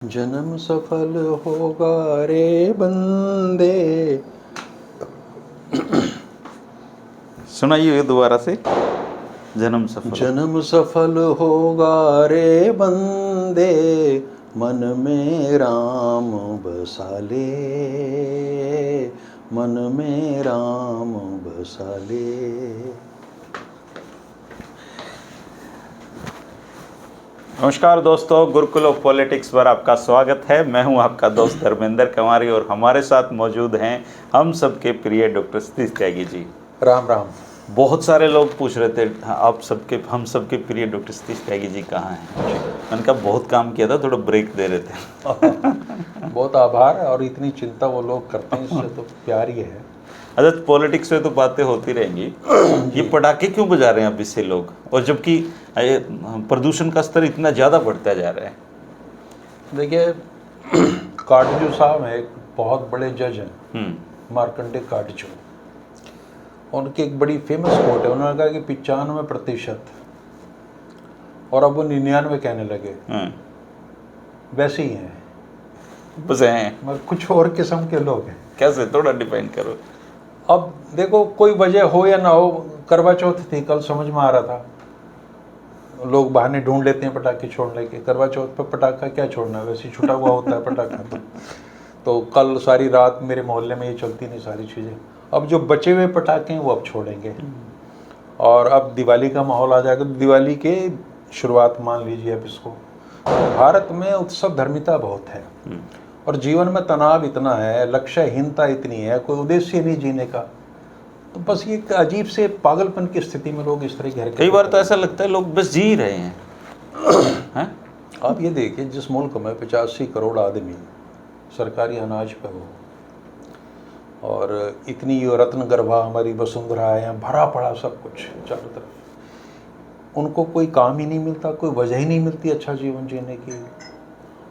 जन्म सफल होगा रे बंदे। सुनाइए दोबारा से। जन्म सफल होगा रे बंदे, मन में राम बसा ले, मन में राम बसा ले। नमस्कार दोस्तों, गुरुकुल ऑफ पॉलिटिक्स पर आपका स्वागत है। मैं हूं आपका दोस्त धर्मेंद्र कंवारी और हमारे साथ मौजूद हैं हम सबके प्रिय डॉक्टर सतीश त्यागी जी। राम राम। बहुत सारे लोग पूछ रहे थे हम सबके प्रिय डॉक्टर सतीश त्यागी जी कहाँ हैं। मैंने कहा बहुत काम किया था, थोड़ा ब्रेक दे रहे थे। बहुत आभार। और इतनी चिंता वो लोग करते हैं, इससे तो प्यार ही है। अच्छा, पॉलिटिक्स में तो बातें होती रहेंगी। ये पटाखे क्यों बजा रहे हैं अब इससे लोग, और जबकि प्रदूषण का स्तर इतना ज़्यादा बढ़ता जा रहा है। देखिए, काटजू साहब है, एक बहुत बड़े जज हैं, मार्कंडे काटजू। उनकी एक बड़ी फेमस कोट है, उन्होंने कहा कि 95% और अब वो 99 कहने लगे, वैसे ही हैं, बस हैं, मगर कुछ और किस्म के लोग हैं। कैसे, थोड़ा डिफाइन करो। अब देखो, कोई वजह हो या ना हो, करवा चौथ थी कल, समझ में आ रहा था, लोग बहाने ढूंढ लेते हैं पटाखे छोड़ने के। करवा चौथ पर पटाखा क्या छोड़ना, वैसे ही छुटा हुआ होता है पटाखा। तो कल सारी रात मेरे मोहल्ले में ये चलती नहीं सारी चीज़ें। अब जो बचे हुए पटाखे हैं वो अब छोड़ेंगे, और अब दिवाली का माहौल आ जाएगा। तो दिवाली के शुरुआत मान लीजिए अब इसको। भारत में उत्सव धर्मिता बहुत है, और जीवन में तनाव इतना है, लक्ष्यहीनता इतनी है, कोई उद्देश्य नहीं जीने का। तो बस ये एक अजीब से पागलपन की स्थिति में लोग इस तरह की हरकतें। कई बार तो ऐसा लगता है लोग बस जी रहे हैं। हैं? आप ये देखिए, जिस मुल्क में 85 करोड़ आदमी सरकारी अनाज पे हो, और इतनी रत्न गर्भा हमारी वसुंधरा है, यहाँ भरा पड़ा सब कुछ चारों तरफ, उनको कोई काम ही नहीं मिलता, कोई वजह ही नहीं मिलती अच्छा जीवन जीने की।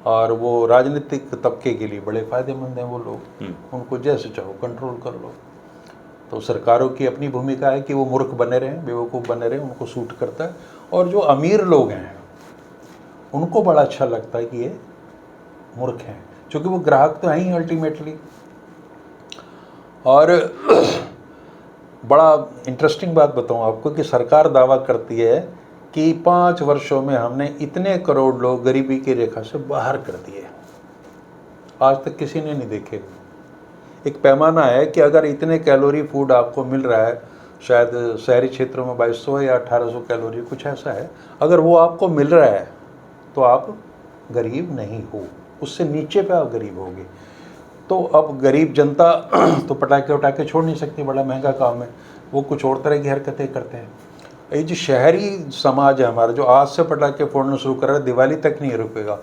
और वो राजनीतिक तबके के लिए बड़े फ़ायदेमंद हैं वो लोग, उनको जैसे चाहो कंट्रोल कर लो। तो सरकारों की अपनी भूमिका है कि वो मूर्ख बने रहें, बेवकूफ़ बने रहें, उनको सूट करता है। और जो अमीर लोग हैं उनको बड़ा अच्छा लगता है कि ये मूर्ख हैं, क्योंकि वो ग्राहक तो हैं ही अल्टीमेटली। और बड़ा इंटरेस्टिंग बात बताऊं आपको कि सरकार दावा करती है कि 5 वर्षों में हमने इतने करोड़ लोग गरीबी की रेखा से बाहर कर दिए। आज तक किसी ने नहीं देखे। एक पैमाना है कि अगर इतने कैलोरी फूड आपको मिल रहा है, शायद शहरी क्षेत्रों में 2200 या 1800 कैलोरी कुछ ऐसा है, अगर वो आपको मिल रहा है तो आप गरीब नहीं हो, उससे नीचे पे आप गरीब होगे। तो अब गरीब जनता तो पटाखे वटाखे छोड़ नहीं सकती, बड़ा महंगा काम है, वो कुछ और तरह की हरकतें करते हैं। ये जो शहरी समाज है हमारा, जो आज से पटाखे फोड़ना शुरू कर रहा है, दिवाली तक नहीं रुकेगा।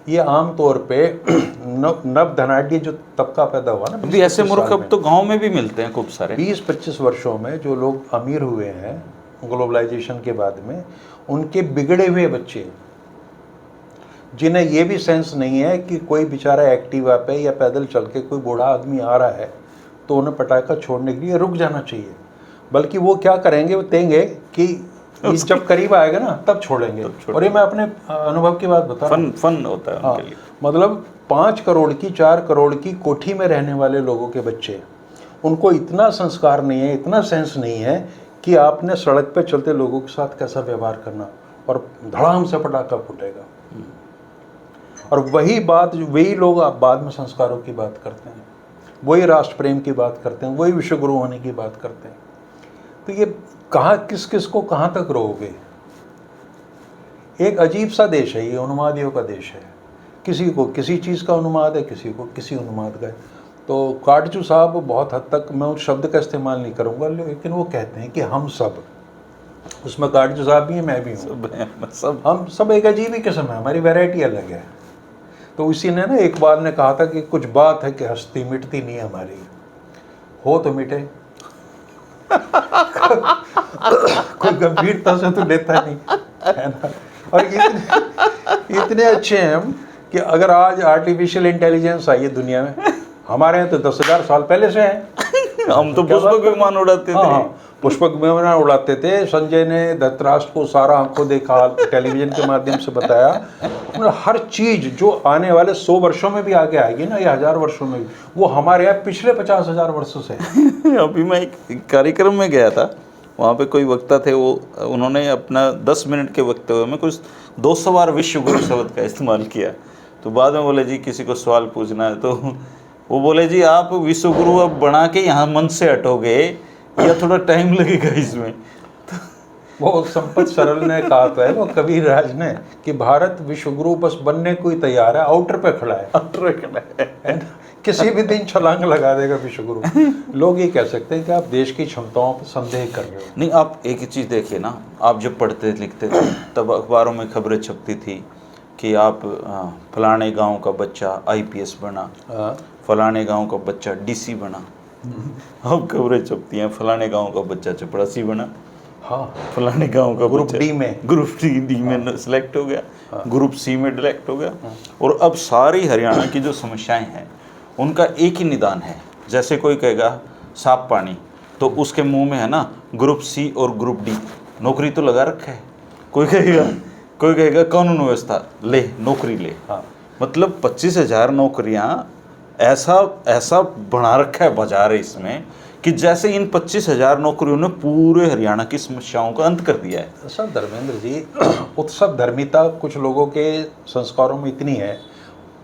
ये आम तौर पे नव धनाढ़ी जो तबका पैदा हुआ ना, भी ऐसे मूर्ख अब तो गांव में भी मिलते हैं खूब सारे। 20-25 वर्षों में जो लोग अमीर हुए हैं ग्लोबलाइजेशन के बाद में, उनके बिगड़े हुए बच्चे, जिन्हें ये भी सेंस नहीं है कि कोई बेचारा एक्टिवा पे या पैदल चल के कोई बूढ़ा आदमी आ रहा है तो उन्हें पटाखा छोड़ने के लिए रुक जाना चाहिए, बल्कि वो क्या करेंगे, वो देंगे कि जब करीब आएगा ना तब छोड़ेंगे। और ये मैं अपने अनुभव की बात बता रहा हूं। फन होता है उनके लिए। मतलब 5 करोड़ की 4 करोड़ की कोठी में रहने वाले लोगों के बच्चे, उनको इतना संस्कार नहीं है, इतना सेंस नहीं है कि आपने सड़क पे चलते लोगों के साथ कैसा व्यवहार करना, और धड़ाम से पटाखा फूटेगा। और वही बात, वही लोग आप बाद में संस्कारों की बात करते हैं, वही राष्ट्र प्रेम की बात करते हैं, वही विश्वगुरु होने की बात करते हैं। तो ये कहाँ, किस किस को कहाँ तक रोओगे। एक अजीब सा देश है ये, उन्मादियों का देश है। किसी को किसी चीज़ का उन्माद है, किसी को किसी उन्माद का है। तो काटजू साहब बहुत हद तक, मैं उस शब्द का इस्तेमाल नहीं करूँगा, लेकिन वो कहते हैं कि हम सब, उसमें काटजू साहब भी हैं, मैं भी हूँ, हम सब एक अजीब ही किस्म है, हमारी वैरायटी अलग है। तो इसी ने ना एक बार ने कहा था कि कुछ बात है कि हस्ती मिटती नहीं हमारी, हो तो मिटे। कोई गंभीरता से तो लेता नहीं है ना। और इतने अच्छे हैं हम कि अगर आज आर्टिफिशियल इंटेलिजेंस आई है दुनिया में, हमारे यहाँ तो 10,000 साल पहले से है। हम तो पुष्पक विमान उड़ाते थे। पुष्पक विमान उड़ाते थे। संजय ने धृतराष्ट्र को सारा आंखों देखा, टेलीविजन के माध्यम से बताया। मतलब हर चीज जो आने वाले 100 वर्षों में भी आगे आएगी ना, या 1000 वर्षों में भी, वो हमारे यहाँ पिछले 50,000 वर्षों से है। अभी मैं एक कार्यक्रम में गया था, वहाँ पे कोई वक्ता थे, वो उन्होंने अपना 10 मिनट के वक्तव्य में कुछ 200 बार विश्व गुरु शब्द का इस्तेमाल किया। तो बाद में बोले जी किसी को सवाल पूछना है, तो वो बोले जी आप विश्व गुरु अब बना के यहाँ मन से हटोगे या थोड़ा टाइम लगेगा इसमें। वो संपत सरल ने कहा तो है, वो कबीर राज ने, कि भारत विश्व गुरु बस बनने को ही तैयार है, आउटर पे खड़ा है ना? किसी भी दिन छलांग लगा देगा विश्व गुरु। लोग ये कह सकते हैं कि आप देश की क्षमताओं पर संदेह कर रहे हो। नहीं, आप एक ही चीज़ देखिए ना, आप जब पढ़ते लिखते थे तब अखबारों में खबरें छपती थी कि आप फलाने गांव का बच्चा IPS बना, फलाने गांव का बच्चा DC बना। अब खबरें छपती हैं फलाने गांव का बच्चा चपरासी बना, हाँ, फलाने गांव का ग्रुप डी में, ग्रुप डी में सिलेक्ट हो गया, ग्रुप C में सिलेक्ट हो गया। और अब सारी हरियाणा की जो समस्याएं हैं उनका एक ही निदान है। जैसे कोई कहेगा साफ पानी, तो उसके मुंह में है ना ग्रुप C और ग्रुप D, नौकरी तो लगा रखा है। कोई कहेगा कानून व्यवस्था, ले नौकरी ले। हाँ। मतलब 25,000 नौकरियां ऐसा बना रखा है बाजार है इसमें कि जैसे इन 25,000 नौकरियों ने पूरे हरियाणा की समस्याओं का अंत कर दिया है। सर धर्मेंद्र जी, उत्सव धर्मिता कुछ लोगों के संस्कारों में इतनी है,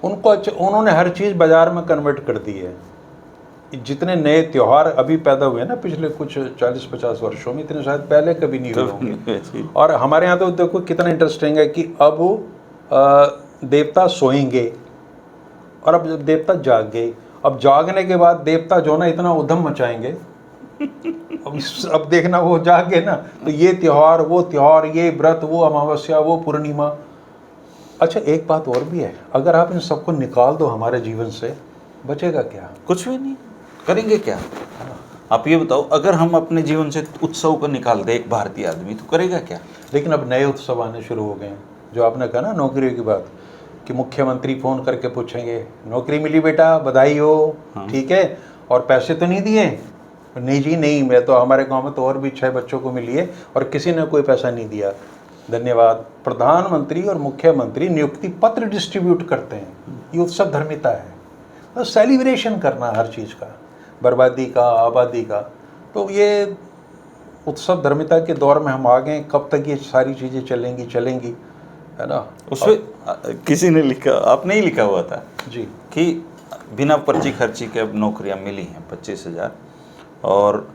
उन्होंने हर चीज़ बाजार में कन्वर्ट कर दी है। जितने नए त्यौहार अभी पैदा हुए ना पिछले कुछ 40-50 वर्षों में, इतने शायद पहले कभी नहीं हुए होंगे। और हमारे यहाँ तो देखो कितना इंटरेस्टिंग है कि अब देवता सोएंगे और अब जब देवता जाग गए, अब जागने के बाद देवता जो ना इतना उधम मचाएंगे। अब देखना वो जागे ना, तो ये त्योहार वो त्योहार, ये व्रत वो अमावस्या वो पूर्णिमा। अच्छा एक बात और भी है, अगर आप इन सबको निकाल दो हमारे जीवन से, बचेगा क्या? कुछ भी नहीं, करेंगे क्या? आप ये बताओ, अगर हम अपने जीवन से उत्सव को निकाल दे एक भारतीय आदमी, तो करेगा क्या? लेकिन अब नए उत्सव आने शुरू हो गए हैं। जो आपने कहा ना नौकरी की बात, कि मुख्यमंत्री फ़ोन करके पूछेंगे नौकरी मिली बेटा, बधाई हो, ठीक है, और पैसे तो नहीं दिए? नहीं जी नहीं, मैं तो हमारे गांव में तो और भी 6 बच्चों को मिली है और किसी ने कोई पैसा नहीं दिया, धन्यवाद। प्रधानमंत्री और मुख्यमंत्री नियुक्ति पत्र डिस्ट्रीब्यूट करते हैं, ये उत्सव धर्मिता है। तो सेलिब्रेशन करना हर चीज़ का, बर्बादी का, आबादी का। तो ये उत्सव धर्मिता के दौर में हम आ गए। कब तक ये सारी चीज़ें चलेंगी, है ना? उसमें किसी ने लिखा, आपने ही लिखा हुआ था जी, कि बिना पर्ची खर्ची के अब नौकरियां मिली हैं 25,000। और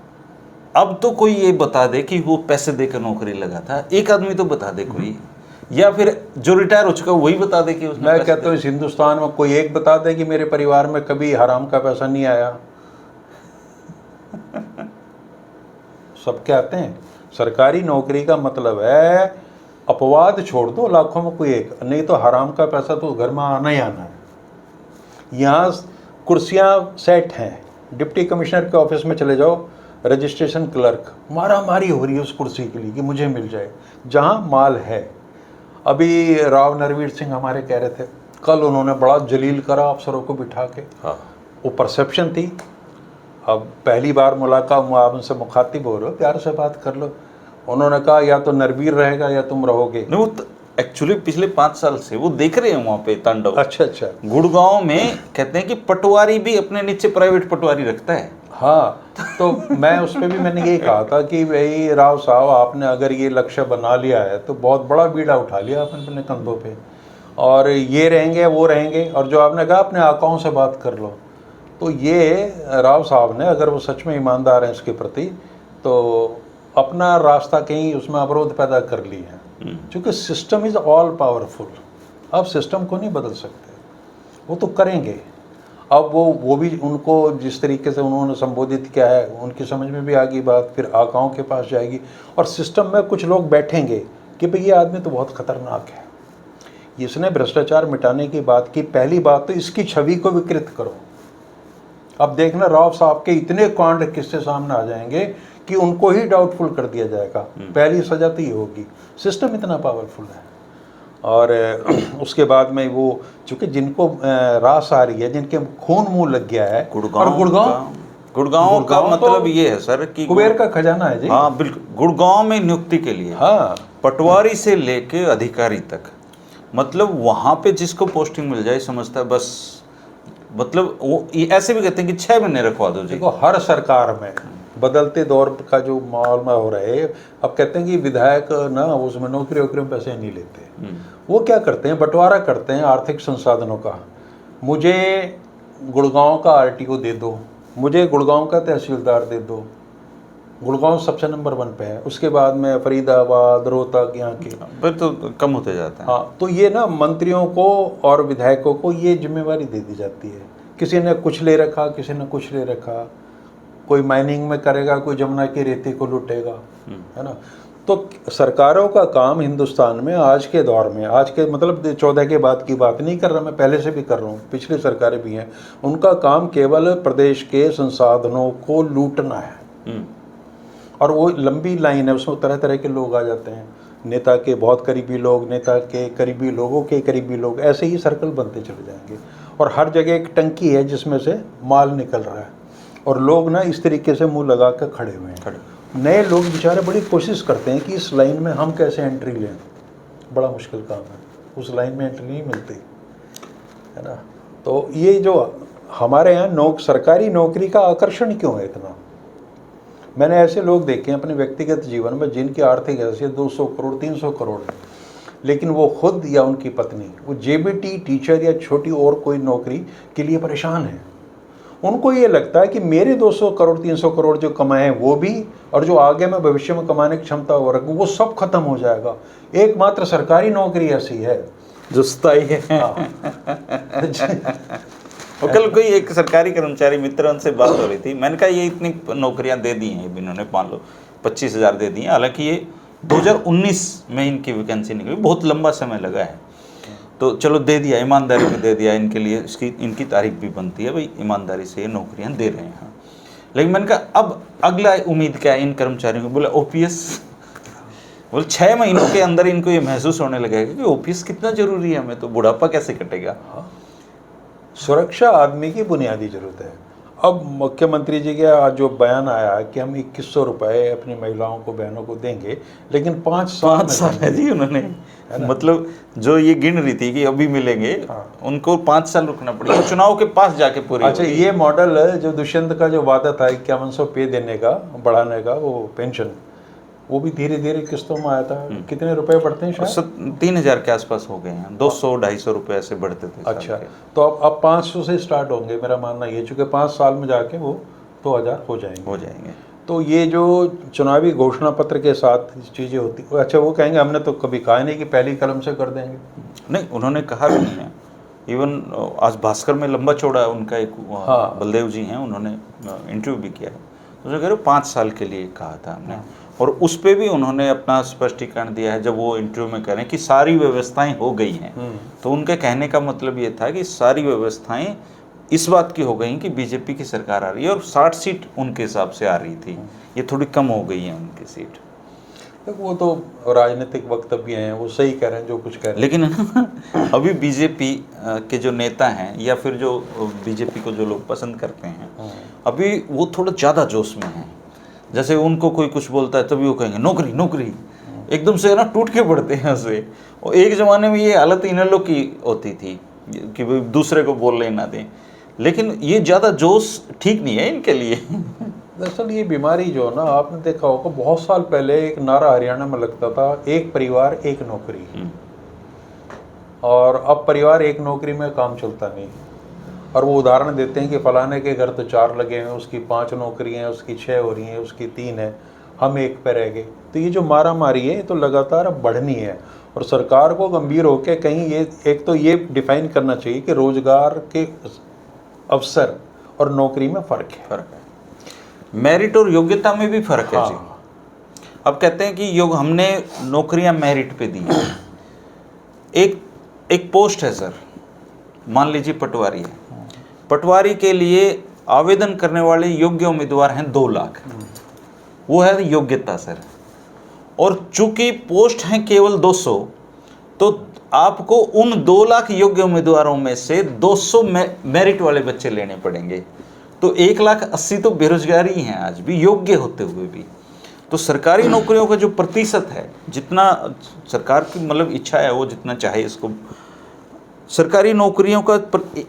अब तो कोई ये बता दे कि वो पैसे देकर नौकरी लगा था, एक आदमी तो बता दे कोई, या फिर जो रिटायर हो चुका वही बता दे कि उसने। मैं कहता हूँ इस हिंदुस्तान में कोई एक बता दे कि मेरे परिवार में कभी हराम का पैसा नहीं आया। सब कहते हैं सरकारी नौकरी का मतलब है, अपवाद छोड़ दो लाखों में कोई एक, नहीं तो हराम का पैसा तो घर में आना ही आना है। यहाँ कुर्सियाँ सेट हैं, डिप्टी कमिश्नर के ऑफिस में चले जाओ, रजिस्ट्रेशन क्लर्क, मारा मारी हो रही है उस कुर्सी के लिए कि मुझे मिल जाए, जहाँ माल है। अभी राव नरवीर सिंह हमारे कह रहे थे, कल उन्होंने बड़ा जलील करा अफसरों को बिठा के। हाँ, वो परसेप्शन थी। अब पहली बार मुलाकात, आप उनसे मुखातिब हो रहे हो, प्यार से बात कर लो। उन्होंने कहा या तो नरवीर रहेगा या तुम रहोगे। नहीं, वो एक्चुअली पिछले 5 साल से वो देख रहे हैं वहाँ पे तांडव। अच्छा, गुड़गांव में कहते हैं कि पटवारी भी अपने नीचे प्राइवेट पटवारी रखता है। हाँ, तो मैं उस पर भी मैंने यही कहा था कि भाई राव साहब, आपने अगर ये लक्ष्य बना लिया है तो बहुत बड़ा बीड़ा उठा लिया आपने अपने कंधों पे, और ये रहेंगे वो रहेंगे। और जो आपने कहा अपने आकाओं से बात कर लो, तो ये राव साहब ने, अगर वो सच में ईमानदार हैं इसके प्रति, तो अपना रास्ता कहीं उसमें अवरोध पैदा कर ली है। क्योंकि सिस्टम इज़ ऑल पावरफुल। अब सिस्टम को नहीं बदल सकते, वो तो करेंगे। अब वो भी, उनको जिस तरीके से उन्होंने संबोधित किया है उनकी समझ में भी आ गई बात, फिर आकाओं के पास जाएगी और सिस्टम में कुछ लोग बैठेंगे कि भाई ये आदमी तो बहुत खतरनाक है, इसने भ्रष्टाचार मिटाने की बात की। पहली बात तो इसकी छवि को विकृत करो। अब देखना राव साहब के इतने कांड किससे सामने आ जाएंगे कि उनको ही डाउटफुल कर दिया जाएगा। पहली सजा तो ये होगी, सिस्टम इतना पावरफुल है। और उसके बाद में वो, चूँकि जिनको रास आ रही है, जिनके खून मुंह लग गया है, और गुड़गांव गुड़गांव का गुड़गांव तो मतलब ये है सर कि कुबेर का खजाना है जी। हाँ बिल्कुल, गुड़गांव में नियुक्ति के लिए हाँ, पटवारी से लेके अधिकारी तक, मतलब वहां पे जिसको पोस्टिंग मिल जाए समझता है बस, मतलब वो ये ऐसे भी कहते हैं कि 6 महीने रखवा दो जी। देखो हर सरकार में बदलते दौर का जो माहौल में हो रहा है, अब कहते हैं कि विधायक ना उसमें नौकरी वोकरी में पैसे नहीं लेते। वो क्या करते हैं, बंटवारा करते हैं आर्थिक संसाधनों का। मुझे गुड़गांव का आरटीओ दे दो, मुझे गुड़गांव का तहसीलदार दे दो। गुड़गांव सबसे नंबर 1 पे है, उसके बाद में फरीदाबाद, रोहतक, यहाँ के। फिर तो कम होते जाते हैं। हाँ, तो ये ना मंत्रियों को और विधायकों को ये जिम्मेवारी दे दी जाती है। किसी ने कुछ ले रखा, किसी ने कुछ ले रखा, कोई माइनिंग में करेगा, कोई जमुना की रेती को लूटेगा, है ना। तो सरकारों का काम हिंदुस्तान में आज के दौर में, आज के मतलब 14 के बाद की बात नहीं कर रहा मैं, पहले से भी कर रहा हूँ, पिछली सरकारें भी हैं, उनका काम केवल प्रदेश के संसाधनों को लूटना है। और वो लंबी लाइन है, उसमें तरह तरह के लोग आ जाते हैं, नेता के बहुत करीबी लोग, नेता के करीबी लोगों के करीबी लोग, ऐसे ही सर्कल बनते चले जाएंगे। और हर जगह एक टंकी है जिसमें से माल निकल रहा है, और लोग ना इस तरीके से मुंह लगा कर खड़े हुए हैं। नए लोग बेचारे बड़ी कोशिश करते हैं कि इस लाइन में हम कैसे एंट्री लें, बड़ा मुश्किल काम है, उस लाइन में एंट्री नहीं मिलती, है ना। तो ये जो हमारे यहाँ सरकारी नौकरी का आकर्षण क्यों है इतना। मैंने ऐसे लोग देखे हैं अपने व्यक्तिगत जीवन में जिनकी आर्थिक हैसियत 200 करोड़ 300 करोड़ है, लेकिन वो खुद या उनकी पत्नी वो जेबीटी टीचर या छोटी और कोई नौकरी के लिए परेशान है। उनको ये लगता है कि मेरे 200 करोड़ 300 करोड़ जो कमाए हैं वो भी, और जो आगे मैं भविष्य में कमाने की क्षमता हो रखूँ वो सब खत्म हो जाएगा। एकमात्र सरकारी नौकरी ऐसी है जो स्थायी है। और कल कोई एक सरकारी कर्मचारी मित्र, उनसे बात हो रही थी, मैंने कहा ये इतनी नौकरियां दे दी हैं इन्होंने, मान लो 25,000 दे दी हैं, हालांकि ये 2019 में इनकी वैकेंसी निकली, बहुत लंबा समय लगा है, तो चलो दे दिया, ईमानदारी में दे दिया, इनके लिए इसकी इनकी तारीफ भी बनती है, भाई ईमानदारी से ये नौकरियां दे रहे हैं। लेकिन मैंने कहा अब अगला उम्मीद क्या है इन कर्मचारियों को, बोला ओपीएस। बोले 6 महीनों के अंदर इनको ये महसूस होने लगेगा कि ओपीएस कितना जरूरी है, हमें तो बुढ़ापा कैसे कटेगा। सुरक्षा आदमी की बुनियादी जरूरत है। अब मुख्यमंत्री जी का जो बयान आया कि हम 2100 रुपये अपनी महिलाओं को, बहनों को देंगे, लेकिन 5 साल है जी उन्होंने, मतलब जो ये गिन रही थी कि अभी मिलेंगे, उनको 5 साल रुकना पड़ेगा, चुनाव के पास जाके पूरी। अच्छा, ये मॉडल जो दुष्यंत का जो वादा था 5100 पे देने का, बढ़ाने का, वो पेंशन, वो भी धीरे धीरे किस्तों में आया था। कितने रुपए बढ़ते हैं शायद 3000 के आसपास हो गए हैं, 200-250 रुपए ऐसे बढ़ते थे। अच्छा, तो अब 500 से स्टार्ट होंगे, मेरा मानना ये, चूँकि 5 साल में जाके वो 2000 हो जाएंगे। तो ये जो चुनावी घोषणा पत्र के साथ चीज़ें होती, अच्छा वो कहेंगे हमने तो कभी कहा नहीं कि पहली कलम से कर देंगे। नहीं, उन्होंने कहा भी नहीं है। इवन आज भास्कर में लंबा चौड़ा उनका एक बलदेव जी हैं, उन्होंने इंटरव्यू भी किया है, तो कह रहे 5 साल के लिए कहा था हमने। और उस पर भी उन्होंने अपना स्पष्टीकरण दिया है, जब वो इंटरव्यू में कह रहे हैं कि सारी व्यवस्थाएं हो गई हैं, तो उनके कहने का मतलब ये था कि सारी व्यवस्थाएं इस बात की हो गई कि बीजेपी की सरकार आ रही है और 60 सीट उनके हिसाब से आ रही थी, ये थोड़ी कम हो गई है उनकी सीट। वो तो राजनीतिक वक्तव्य हैं, वो सही कह रहे हैं जो कुछ कह रहे हैं, लेकिन अभी बीजेपी के जो नेता हैं या फिर जो बीजेपी को जो लोग पसंद करते हैं, अभी वो थोड़ा ज़्यादा जोश में हैं। जैसे उनको कोई कुछ बोलता है तभी वो कहेंगे नौकरी नौकरी, एकदम से ना टूट के पड़ते हैं उससे। और एक ज़माने में ये हालत इन लोग की होती थी कि भाई दूसरे को बोलने ना दें, लेकिन ये ज़्यादा जोश ठीक नहीं है इनके लिए। दरअसल ये बीमारी जो ना, आपने देखा होगा बहुत साल पहले एक नारा हरियाणा में लगता था, एक परिवार एक नौकरी, और अब परिवार एक नौकरी में काम चलता नहीं। और वो उदाहरण देते हैं कि फलाने के घर तो 4 लगे हैं, उसकी 5 नौकरियां हैं, उसकी 6 हो रही हैं, उसकी 3 है, हम एक पे रह गए। तो ये जो मारा मारी है तो लगातार अब बढ़नी है, और सरकार को गंभीर होकर कहीं ये एक तो ये डिफाइन करना चाहिए कि रोजगार के अवसर और नौकरी में फ़र्क है। मेरिट और योग्यता में भी फ़र्क है जी। अब कहते हैं कि हमने नौकरियां मेरिट पे दी। एक पोस्ट है सर, मान लीजिए पटवारी है, पटवारी के लिए आवेदन करने वाले योग्य उम्मीदवार हैं 2 लाख, वो है योग्यता सर। और चूंकि पोस्ट हैं केवल 200, तो आपको उन 2 लाख योग्य उम्मीदवारों में से 200 मेरिट वाले बच्चे लेने पड़ेंगे। तो 1,80,000 तो बेरोजगारी ही हैं आज भी, योग्य होते हुए भी। तो सरकारी नौकरियों का जो प्रतिशत है, जितना सरकार की मतलब इच्छा है वो जितना चाहे इसको, सरकारी नौकरियों का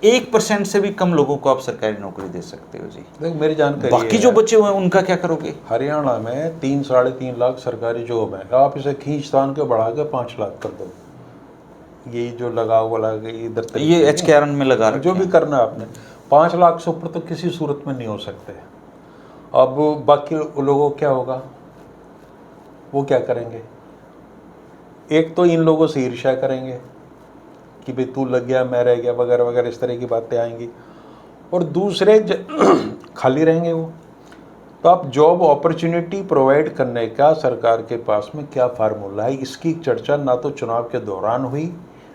1% से भी कम लोगों को आप सरकारी नौकरी दे सकते हो जी। देखो मेरी जानकारी बाकी जो बचे हुए हैं उनका क्या करोगे? हरियाणा में 3-3.5 लाख सरकारी जॉब है, आप इसे खींच तान के बढ़ा के 5 लाख कर दो। ये जो लगा इधर ये एचकेआरएन में लगा रखे जो भी करना है आपने, 5 लाख से ऊपर तो किसी सूरत में नहीं हो सकते। अब बाकी लोगों को क्या होगा, वो क्या करेंगे? एक तो इन लोगों से ईर्ष्या करेंगे कि भाई तू लग गया मैं रह गया वगैरह वगैरह, इस तरह की बातें आएंगी। और दूसरे खाली रहेंगे वो। तो आप जॉब अपॉर्चुनिटी प्रोवाइड करने का सरकार के पास में क्या फार्मूला है, इसकी चर्चा ना तो चुनाव के दौरान हुई,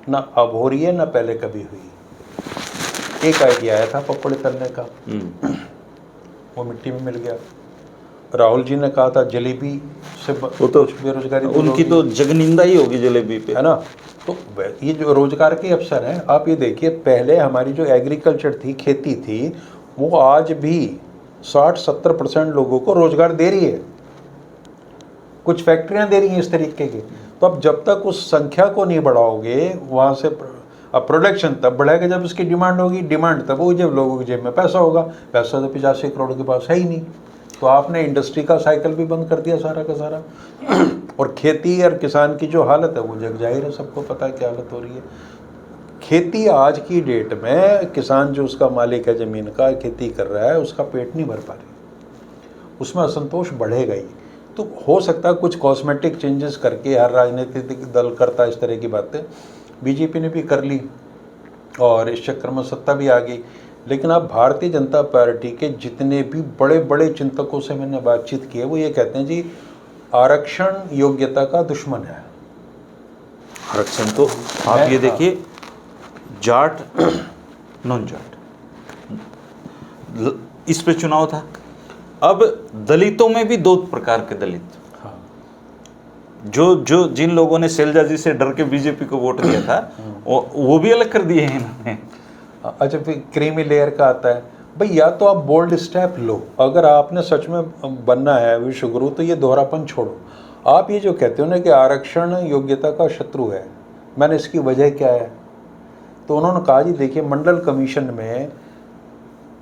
ना अब हो रही है, ना पहले कभी हुई। एक आइडिया आया था पकौड़े तलने का, वो मिट्टी में मिल गया। राहुल जी ने कहा था जलेबी से वो तो बेरोजगारी उनकी तो जगनिंदा ही होगी जलेबी पे, है ना। तो ये जो रोजगार के अवसर हैं, आप ये देखिए, पहले हमारी जो एग्रीकल्चर थी, खेती थी, वो आज भी 60-70% लोगों को रोजगार दे रही है। कुछ फैक्ट्रियां दे रही हैं इस तरीके की। तो अब जब तक उस संख्या को नहीं बढ़ाओगे वहाँ से, अब प्रोडक्शन तब बढ़ेगा जब इसकी डिमांड होगी, डिमांड तब होगी जब लोगों की जेब में पैसा होगा। पैसा तो 85 करोड़ के पास है ही नहीं। तो आपने इंडस्ट्री का साइकिल भी बंद कर दिया सारा का सारा। और खेती और किसान की जो हालत है वो जग जाहिर है, सबको पता है क्या हालत हो रही है। खेती आज की डेट में किसान जो उसका मालिक है ज़मीन का, खेती कर रहा है, उसका पेट नहीं भर पा रही, उसमें असंतोष बढ़ेगा ही। तो हो सकता है कुछ कॉस्मेटिक चेंजेस करके, हर राजनीतिक दल करता है इस तरह की बातें, बीजेपी ने भी कर ली और इस चक्कर में सत्ता भी आ गई। लेकिन अब भारतीय जनता पार्टी के जितने भी बड़े बड़े चिंतकों से मैंने बातचीत की है, वो ये कहते हैं जी आरक्षण योग्यता का दुश्मन है। आरक्षण तो आप ये देखिए, जाट नॉन जाट इस पे चुनाव था। अब दलितों में भी 2 प्रकार के दलित, जो जिन लोगों ने शैलजा जी से डर के बीजेपी को वोट दिया था वो भी अलग कर दिए हैं इन्होंने। अच्छा, फिर क्रीमी लेयर का आता है भाई, या तो आप बोल्ड स्टेप लो, अगर आपने सच में बनना है विश्वगुरु, तो ये दोहरापन छोड़ो। आप ये जो कहते हो ना कि आरक्षण योग्यता का शत्रु है, मैंने इसकी वजह क्या है, तो उन्होंने कहा जी देखिए, मंडल कमीशन में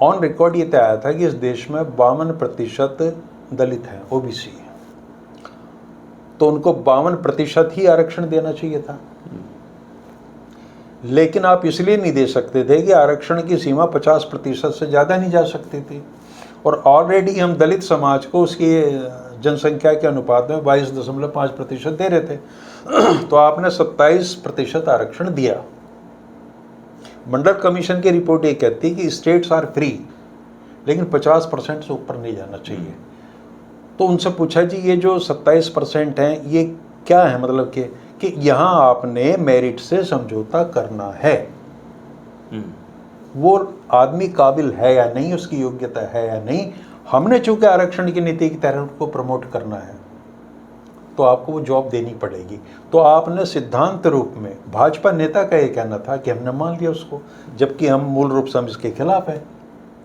ऑन रिकॉर्ड ये तय आया था कि इस देश में 52% दलित हैं, ओबीसी, तो उनको 52% ही आरक्षण देना चाहिए था। लेकिन आप इसलिए नहीं दे सकते थे कि आरक्षण की सीमा 50% से ज़्यादा नहीं जा सकती थी, और ऑलरेडी हम दलित समाज को उसकी जनसंख्या के अनुपात में 22.5% दे रहे थे। तो आपने 27% आरक्षण दिया। मंडल कमीशन की रिपोर्ट ये कहती है कि स्टेट्स आर फ्री, लेकिन 50% से ऊपर नहीं जाना चाहिए। तो उनसे पूछा जी ये जो 27% हैं ये क्या है, मतलब कि यहाँ आपने मेरिट से समझौता करना है, वो आदमी काबिल है या नहीं, उसकी योग्यता है या नहीं। हमने चूंकि आरक्षण की नीति के तहत उसको प्रमोट करना है, तो आपको वो जॉब देनी पड़ेगी। तो आपने सिद्धांत रूप में, भाजपा नेता का ये कहना था कि हमने मान लिया उसको, जबकि हम मूल रूप से हम इसके खिलाफ हैं,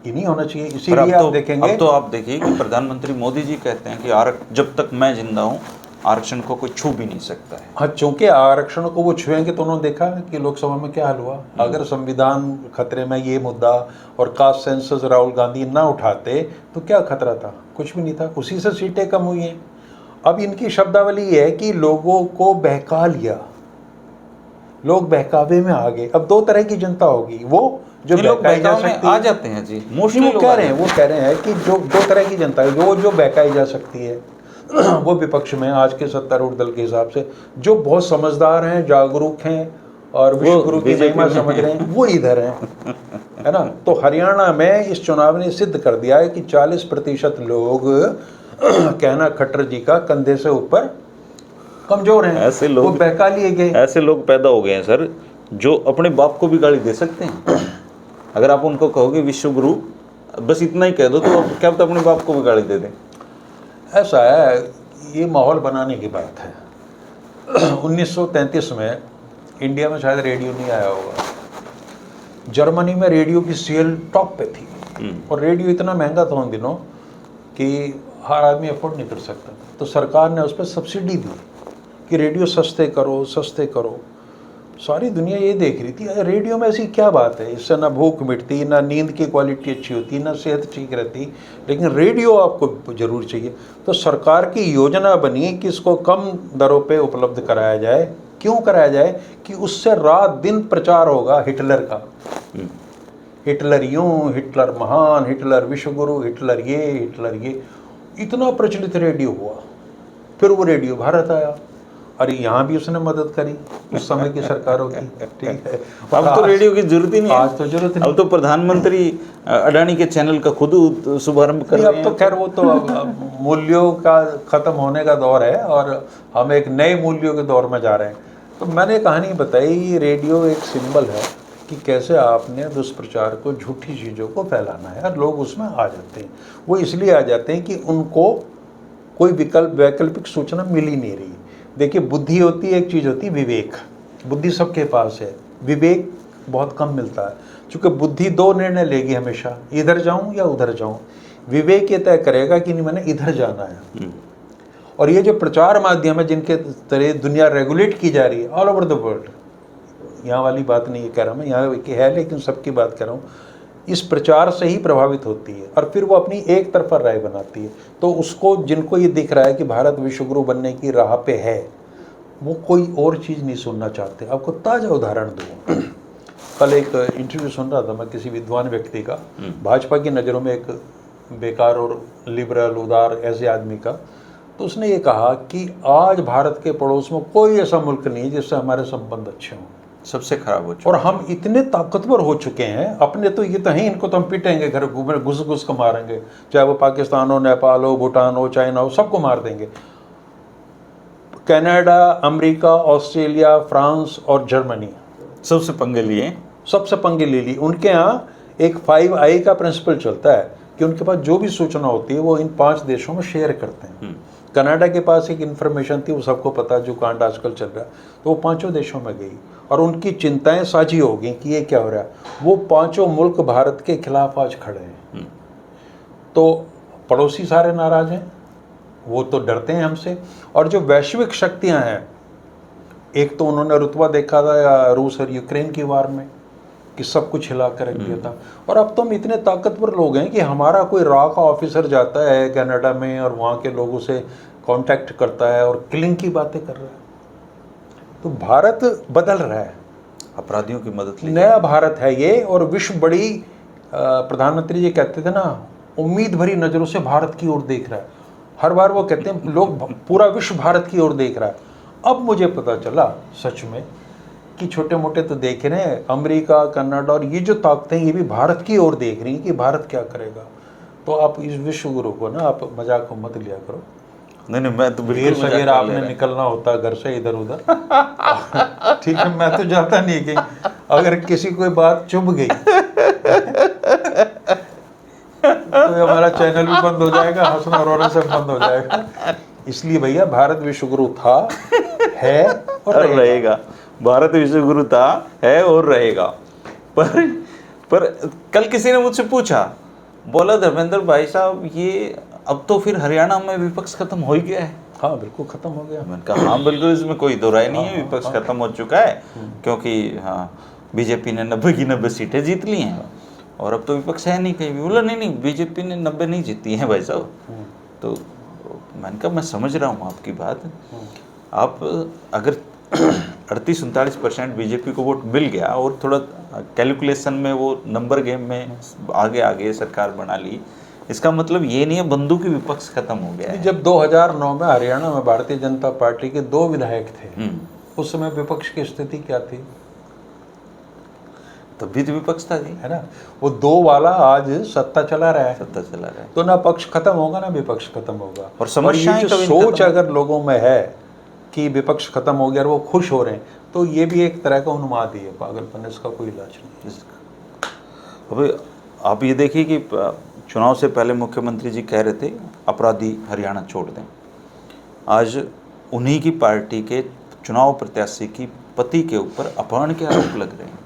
ये नहीं होना चाहिए। इसीलिए आप देखेंगे, अब तो आप देखिए कि प्रधानमंत्री मोदी जी कहते हैं कि जब तक मैं जिंदा हूँ आरक्षण को कोई छू भी नहीं सकता है। हाँ, चूंकि आरक्षण को वो छुएंगे तो उन्होंने देखा कि लोकसभा में क्या हाल हुआ। अगर संविधान खतरे में ये मुद्दा और कास्ट सेंसस राहुल गांधी ना उठाते तो क्या खतरा था, कुछ भी नहीं था, उसी से सीटें कम हुई हैं। अब इनकी शब्दावली ये है कि लोगों को बहका लिया, लोग बहकावे में आ गए। अब 2 तरह की जनता होगी, वो जो बहकाई जा सकती है, आ जाते हैं जी, मोस्टली वो कह रहे हैं कि जो 2 तरह की जनता है, वो जो बहकाई जा सकती है वो विपक्ष में आज के सत्तारूढ़ दल के हिसाब से जो बहुत समझदार हैं, जागरूक हैं और विश्वगुरु की महिमा समझ रहे हैं, वो इधर हैं, है ना। तो हरियाणा में इस चुनाव ने सिद्ध कर दिया है कि 40% लोग कहना खट्टर जी का कंधे से ऊपर कमजोर हैं, ऐसे लोग वो बहका लिए गए। ऐसे लोग पैदा हो गए हैं सर, जो अपने बाप को भी गाली दे सकते हैं। अगर आप उनको कहोगे विश्वगुरु, बस इतना ही कह दो तो क्या पता अपने बाप को भी गाली दे दें। ऐसा है, ये माहौल बनाने की बात है। 1933 में इंडिया में शायद रेडियो नहीं आया होगा, जर्मनी में रेडियो की सेल टॉप पे थी, और रेडियो इतना महंगा था उन दिनों कि हर आदमी अफोर्ड नहीं कर सकता था। तो सरकार ने उस पर सब्सिडी दी कि रेडियो सस्ते करो, सस्ते करो। सारी दुनिया ये देख रही थी, अरे रेडियो में ऐसी क्या बात है, इससे ना भूख मिटती, ना नींद की क्वालिटी अच्छी होती, ना सेहत ठीक रहती, लेकिन रेडियो आपको जरूर चाहिए। तो सरकार की योजना बनी कि इसको कम दरों पे उपलब्ध कराया जाए। क्यों कराया जाए? कि उससे रात दिन प्रचार होगा हिटलर का। हिटलर यूं, हिटलर महान, हिटलर विश्वगुरु, हिटलर ये इतना प्रचलित रेडियो हुआ। फिर वो रेडियो भारत आया। अरे यहाँ भी उसने मदद करी उस समय की सरकारों की, ठीक है। अब तो रेडियो की जरूरत ही नहीं है। आज तो जरूरत नहीं। अब तो प्रधानमंत्री अडानी के चैनल का खुद शुभारंभ कर रहे अब हैं। तो खैर वो तो अब मूल्यों का खत्म होने का दौर है और हम एक नए मूल्यों के दौर में जा रहे हैं। तो मैंने कहानी बताई, रेडियो एक सिंबल है कि कैसे आपने दुष्प्रचार को, झूठी चीज़ों को फैलाना है, और लोग उसमें आ जाते हैं। वो इसलिए आ जाते हैं कि उनको कोई वैकल्पिक सूचना मिल ही नहीं रही। देखिए, बुद्धि होती है, एक चीज़ होती है विवेक। बुद्धि सबके पास है, विवेक बहुत कम मिलता है। क्योंकि बुद्धि दो निर्णय लेगी हमेशा, इधर जाऊं या उधर जाऊं। विवेक ये तय करेगा कि नहीं, मैंने इधर जाना है। और ये जो प्रचार माध्यम है जिनके तरह दुनिया रेगुलेट की जा रही है ऑल ओवर द वर्ल्ड, यहाँ वाली बात नहीं कह रहा मैं, यहाँ की है लेकिन सबकी बात कर रहा हूँ, इस प्रचार से ही प्रभावित होती है और फिर वो अपनी एक तरफा राय बनाती है। तो उसको, जिनको ये दिख रहा है कि भारत विश्वगुरु बनने की राह पे है, वो कोई और चीज़ नहीं सुनना चाहते। आपको ताज़ा उदाहरण दूँ, कल एक इंटरव्यू सुन रहा था मैं किसी विद्वान व्यक्ति का, भाजपा की नज़रों में एक बेकार और लिबरल, उदार ऐसे आदमी का। तो उसने ये कहा कि आज भारत के पड़ोस में कोई ऐसा मुल्क नहीं है जिससे हमारे संबंध अच्छे हों, सबसे खराब हो चुका। और हम इतने ताकतवर हो चुके हैं अपने, तो ये तो हैं, इनको तो हम पीटेंगे, घर घुस घुस को मारेंगे, चाहे वो पाकिस्तान हो, नेपाल हो, भूटान हो, चाइना हो, सबको मार देंगे। कनाडा, अमेरिका, ऑस्ट्रेलिया, फ्रांस और जर्मनी सबसे पंगे लिए, सबसे पंगे ले ली। उनके यहाँ एक 5I का प्रिंसिपल चलता है कि उनके पास जो भी सूचना होती है वो इन 5 देशों में शेयर करते हैं। कनाडा के पास एक इन्फॉर्मेशन थी, वो सबको पता, जो कांड आजकल चल रहा है, तो वो 5 देशों में गई और उनकी चिंताएं साझी हो गई कि ये क्या हो रहा है। वो 5 मुल्क भारत के खिलाफ आज खड़े हैं। तो पड़ोसी सारे नाराज हैं, वो तो डरते हैं हमसे। और जो वैश्विक शक्तियां हैं, एक तो उन्होंने रुतबा देखा था रूस और यूक्रेन की वार में कि सब कुछ हिला कर रख दिया था। और अब तो हम इतने ताकतवर लोग हैं कि हमारा कोई रॉ का ऑफिसर जाता है कनाडा में और वहाँ के लोगों से कांटेक्ट करता है और किलिंग की बातें कर रहा है। तो भारत बदल रहा है, अपराधियों की मदद ली, नया भारत है ये। और विश्व बड़ी, प्रधानमंत्री जी कहते थे ना, उम्मीद भरी नज़रों से भारत की ओर देख रहा है। हर बार वो कहते हैं लोग, पूरा विश्व भारत की ओर देख रहा है। अब मुझे पता चला सच में कि छोटे मोटे तो देख रहे हैं, अमेरिका, कनाडा और ये जो ताकतें ये भी भारत की ओर देख रही हैं कि भारत क्या करेगा। तो आप इस विश्व गुरु को ना, आप मजाक को मत लिया करो। नहीं, मैं तो देर सवेर आपने निकलना होता घर से इधर उधर, ठीक है, मैं तो जाता नहीं कहीं। अगर किसी कोई बात चुभ गई तो हमारा चैनल भी बंद हो जाएगा, हंसना रोना सब बंद हो जाएगा। इसलिए भैया, भारत विश्वगुरु था, है और रहेगा। भारत विश्वगुरु था, है और रहेगा। पर कल किसी ने मुझसे पूछा, बोला धर्मेंद्र भाई साहब, ये अब तो फिर हरियाणा में विपक्ष खत्म हो ही गया है। हाँ बिल्कुल खत्म हो गया। मैंने कहा हाँ बिल्कुल, इसमें कोई दो राय नहीं है, विपक्ष खत्म हो चुका है। क्योंकि हाँ, बीजेपी ने 90 की 90 सीटें जीत ली हैं और अब तो विपक्ष है नहीं कहीं भी। बोला नहीं, बीजेपी ने 90 नहीं जीती हैं भाई साहब। तो मैंने कहा मैं समझ रहा हूँ आपकी बात। आप अगर 38-39% बीजेपी को वोट मिल गया और थोड़ा कैलकुलेशन में वो नंबर गेम में आगे सरकार बना ली, इसका मतलब ये नहीं है बंदूकी विपक्ष खत्म हो गया है। जब 2009 में हरियाणा में भारतीय जनता पार्टी के 2 विधायक थे, उस समय विपक्ष की स्थिति क्या थी? तब भी तो विपक्ष था जी, है ना। वो 2 वाला आज सत्ता चला रहा है। सत्ता चला रहा है। तो ना पक्ष खत्म होगा ना विपक्ष खत्म होगा। और समस्याएं ये जो सोच अगर लोगों में है कि विपक्ष खत्म हो गया और वो खुश हो रहे हैं, तो ये भी एक तरह का उन्माद ही है, पागलपन, इसका कोई इलाज नहीं। अभी आप ये देखिए कि चुनाव से पहले मुख्यमंत्री जी कह रहे थे अपराधी हरियाणा छोड़ दें। आज उन्हीं की पार्टी के चुनाव प्रत्याशी की पति के ऊपर अपहरण के आरोप लग रहे हैं।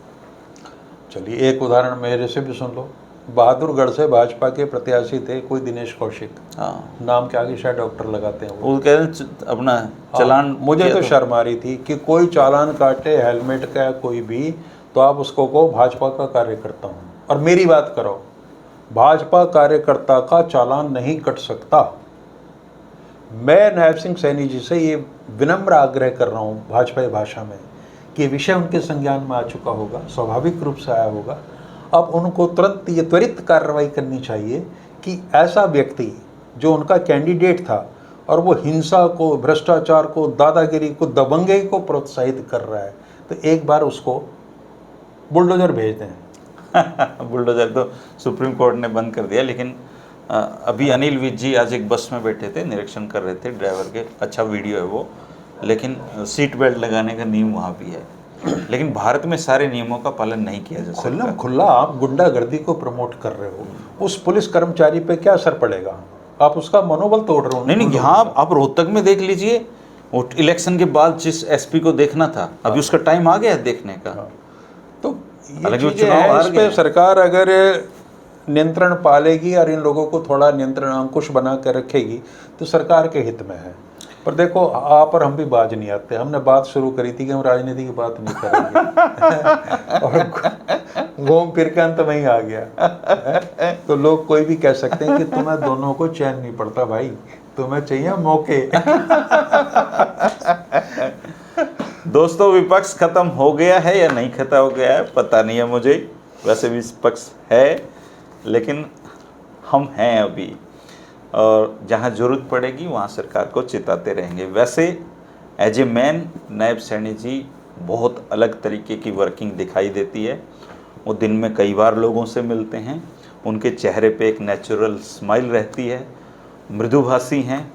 चलिए एक उदाहरण मेरे से भी सुन लो। बहादुरगढ़ से भाजपा के प्रत्याशी थे कोई दिनेश कौशिक, हाँ, नाम के आगे शायद डॉक्टर लगाते हैं वो कह रहे हैं अपना चालान मुझे किया तो शर्म आ रही थी कि कोई चालान काटे हेलमेट का कोई भी, तो आप उसको कहो भाजपा का कार्यकर्ता हूँ। और मेरी बात करो, भाजपा कार्यकर्ता का चालान नहीं कट सकता। मैं नायब सिंह सैनी जी से ये विनम्र आग्रह कर रहा हूँ भाजपाई भाषा में कि विषय उनके संज्ञान में आ चुका होगा, स्वाभाविक रूप से आया होगा। अब उनको तुरंत ये त्वरित कार्रवाई करनी चाहिए कि ऐसा व्यक्ति जो उनका कैंडिडेट था और वो हिंसा को, भ्रष्टाचार को, दादागिरी को, दबंगई को प्रोत्साहित कर रहा है, तो एक बार उसको बुलडोजर भेज दें। बुलडोजर तो सुप्रीम कोर्ट ने बंद कर दिया, लेकिन अभी अनिल विज जी आज एक बस में बैठे थे, निरीक्षण कर रहे थे ड्राइवर के, अच्छा वीडियो है वो, लेकिन सीट बेल्ट लगाने का नियम वहाँ भी है, लेकिन भारत में सारे नियमों का पालन नहीं किया जा सकता। खुला आप गुंडागर्दी को प्रमोट कर रहे हो, उस पुलिस कर्मचारी पे क्या असर पड़ेगा? आप उसका मनोबल तोड़ रहे हो। नहीं, यहाँ आप रोहतक में देख लीजिए, वो इलेक्शन के बाद जिस एसपी को देखना था, अभी उसका टाइम आ गया है देखने का। तो ये चीजें हैं, इस पे सरकार अगर नियंत्रण पालेगी और इन लोगों को थोड़ा नियंत्रण अंकुश बना कर रखेगी तो सरकार के हित में है। पर देखो, आप और हम भी बाज नहीं आते। हमने बात शुरू करी थी कि हम राजनीति की बात नहीं करेंगे और घूम फिर के अंत में ही आ गया। तो लोग कोई भी कह सकते हैं कि तुम्हें दोनों को चैन नहीं पड़ता भाई, तुम्हें चाहिए मौके। दोस्तों, विपक्ष खत्म हो गया है या नहीं खत्म हो गया है पता नहीं है मुझे, वैसे विपक्ष है लेकिन हम हैं अभी, और जहाँ जरूरत पड़ेगी वहाँ सरकार को चिताते रहेंगे। वैसे as a man Nayab Saini ji बहुत अलग तरीके की वर्किंग दिखाई देती है। वो दिन में कई बार लोगों से मिलते हैं, उनके चेहरे पे एक नेचुरल स्माइल रहती है, मृदुभाषी हैं,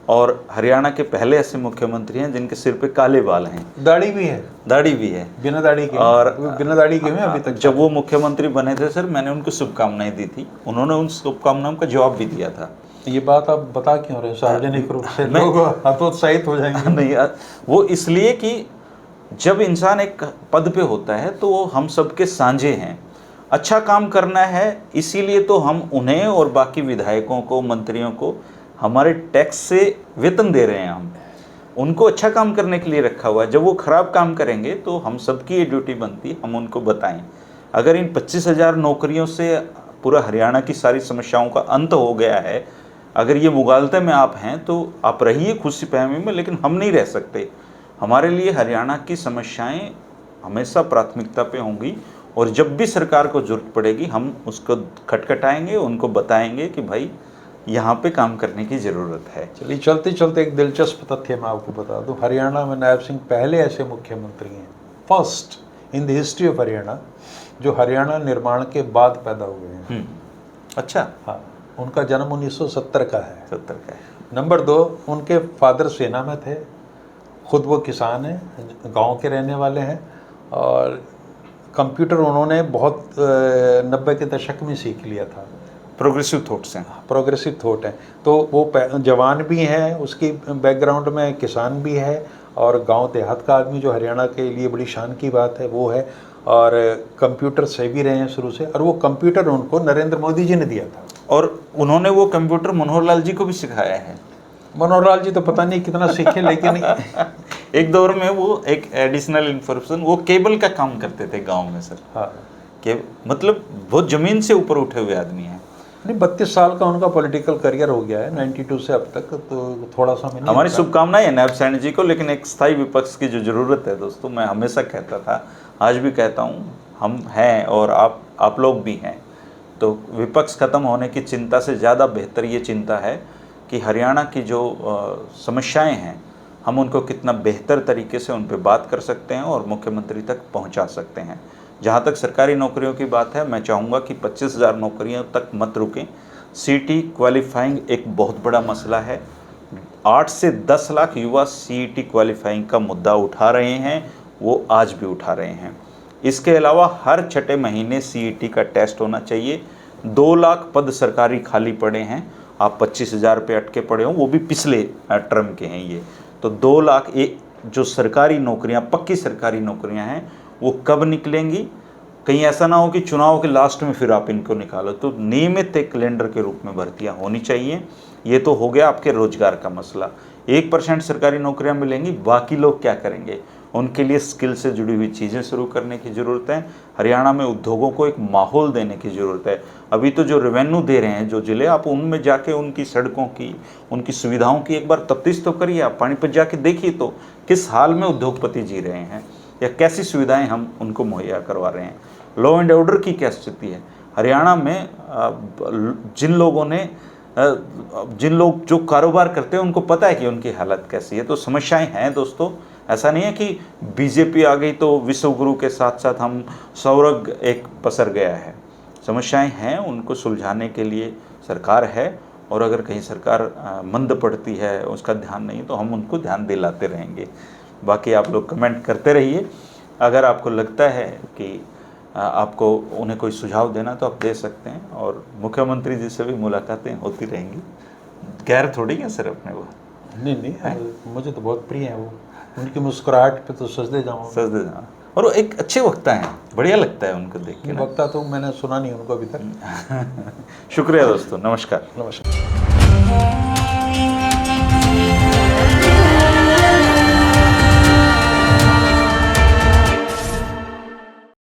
और हरियाणा के पहले ऐसे मुख्यमंत्री हैं जिनके सिर पे काले बाल हैं, दाढ़ी भी है, दाढ़ी भी है, बिना दाढ़ी के। और बिना दाढ़ी के अभी तक जब वो मुख्यमंत्री बने थे सर, मैंने उनको शुभकामनाएं दी थी, उन्होंने उन शुभकामनाओं का जवाब भी दिया था। ये बात आप बता क्यों रहे हैं सार्वजनिक रूप से? लोग हतोत्साहित हो जाएंगे। नहीं यार, वो इसलिए कि जब इंसान एक पद पे होता है तो वो हम सबके साझे हैं, अच्छा काम करना है, इसीलिए तो हम उन्हें और बाकी विधायकों को, मंत्रियों को हमारे टैक्स से वेतन दे रहे हैं। हम उनको अच्छा काम करने के लिए रखा हुआ है। जब वो खराब काम करेंगे तो हम सबकी ये ड्यूटी बनती है हम उनको बताएं। अगर इन 25,000 नौकरियों से पूरा हरियाणा की सारी समस्याओं का अंत हो गया है, अगर ये मुगालते में आप हैं तो आप रहिए खुशी फहमी में, लेकिन हम नहीं रह सकते। हमारे लिए हरियाणा की समस्याएं हमेशा प्राथमिकता पे होंगी, और जब भी सरकार को जरूरत पड़ेगी हम उसको खटखटाएंगे, उनको बताएंगे कि भाई यहाँ पे काम करने की ज़रूरत है। चलिए, चलते चलते एक दिलचस्प तथ्य मैं आपको बता दूं। हरियाणा में नायब सिंह पहले ऐसे मुख्यमंत्री हैं, first in the history of Haryana, जो हरियाणा निर्माण के बाद पैदा हुए हैं। अच्छा, हाँ, उनका जन्म 1970 का है। 70 का है। नंबर 2, उनके फादर सेना में थे, खुद वो किसान हैं, गांव के रहने वाले हैं, और कंप्यूटर उन्होंने बहुत 90 के दशक में सीख लिया था। प्रोग्रेसिव थॉट्स हैं, प्रोग्रेसिव थॉट है। तो वो जवान भी हैं, उसकी बैकग्राउंड में किसान भी है, और गांव देहात का आदमी, जो हरियाणा के लिए बड़ी शान की बात है वो है, और कंप्यूटर से भी रहे हैं शुरू से, और वो कंप्यूटर उनको नरेंद्र मोदी जी ने दिया था। और उन्होंने वो कंप्यूटर मनोहर लाल जी को भी सिखाया है। मनोहर लाल जी तो पता नहीं कितना सीखे, लेकिन एक दौर में वो एक एडिशनल इन्फॉर्मेशन, वो केबल का काम करते थे गांव में सर। हाँ, के मतलब बहुत जमीन से ऊपर उठे हुए आदमी हैं। नहीं, 32 साल का उनका पॉलिटिकल करियर हो गया है 92 से अब तक, तो थोड़ा सा मैंने हमारी शुभकामनाएं है नायब सैनी जी को, लेकिन एक स्थायी विपक्ष की जो जरूरत है दोस्तों, मैं हमेशा कहता था, आज भी कहता हूँ, हम हैं और आप लोग भी हैं। तो विपक्ष खत्म होने की चिंता से ज़्यादा बेहतर ये चिंता है कि हरियाणा की जो समस्याएं हैं, हम उनको कितना बेहतर तरीके से उन पर बात कर सकते हैं और मुख्यमंत्री तक पहुंचा सकते हैं। जहां तक सरकारी नौकरियों की बात है, मैं चाहूँगा कि 25,000 नौकरियों तक मत रुकें। सीईटी क्वालिफाइंग एक बहुत बड़ा मसला है। 8 से 10 लाख युवा सीईटी क्वालिफाइंग का मुद्दा उठा रहे हैं, वो आज भी उठा रहे हैं। इसके अलावा हर छठे महीने सीईटी का टेस्ट होना चाहिए। 2 लाख पद सरकारी खाली पड़े हैं, आप 25,000 पे अटके पड़े हों, वो भी पिछले टर्म के हैं ये। तो 2 लाख एक जो सरकारी नौकरियां, पक्की सरकारी नौकरियां हैं, वो कब निकलेंगी? कहीं ऐसा ना हो कि चुनाव के लास्ट में फिर आप इनको निकालो। तो नियमित एक कैलेंडर के रूप में भर्तियां होनी चाहिए। ये तो हो गया आपके रोजगार का मसला। 1% सरकारी नौकरियां मिलेंगी, बाकी लोग क्या करेंगे? उनके लिए स्किल से जुड़ी हुई चीज़ें शुरू करने की ज़रूरत है। हरियाणा में उद्योगों को एक माहौल देने की ज़रूरत है। अभी तो जो रेवेन्यू दे रहे हैं जो ज़िले, आप उनमें जाके उनकी सड़कों की, उनकी सुविधाओं की एक बार तफ्तीश तो करिए। आप पानीपत जाके देखिए तो किस हाल में उद्योगपति जी रहे हैं या कैसी सुविधाएं हम उनको मुहैया करवा रहे हैं। लॉ एंड ऑर्डर की क्या स्थिति है हरियाणा में? जिन लोग जो कारोबार करते हैं उनको पता है कि उनकी हालत कैसी है। तो समस्याएं हैं दोस्तों। ऐसा नहीं है कि बीजेपी आ गई तो विश्व गुरु के साथ साथ हम स्वर्ग एक पसर गया है। समस्याएं हैं, उनको सुलझाने के लिए सरकार है। और अगर कहीं सरकार मंद पड़ती है, उसका ध्यान नहीं, तो हम उनको ध्यान दिलाते रहेंगे। बाकी आप लोग कमेंट करते रहिए। अगर आपको लगता है कि आपको उन्हें कोई सुझाव देना तो आप दे सकते हैं। और मुख्यमंत्री जी से भी मुलाकातें होती रहेंगी। गैर थोड़ी है सर अपने वो। नहीं, मुझे तो बहुत प्रिय है वो। उनकी मुस्कुराहट पे तो सजदे जाऊँ। सजदे जाऊँ। और वो एक अच्छे वक्ता हैं, बढ़िया लगता है उनको देख के। वक्ता तो मैंने सुना नहीं उनको अभी तक। शुक्रिया दोस्तों, नमस्कार। नमस्कार।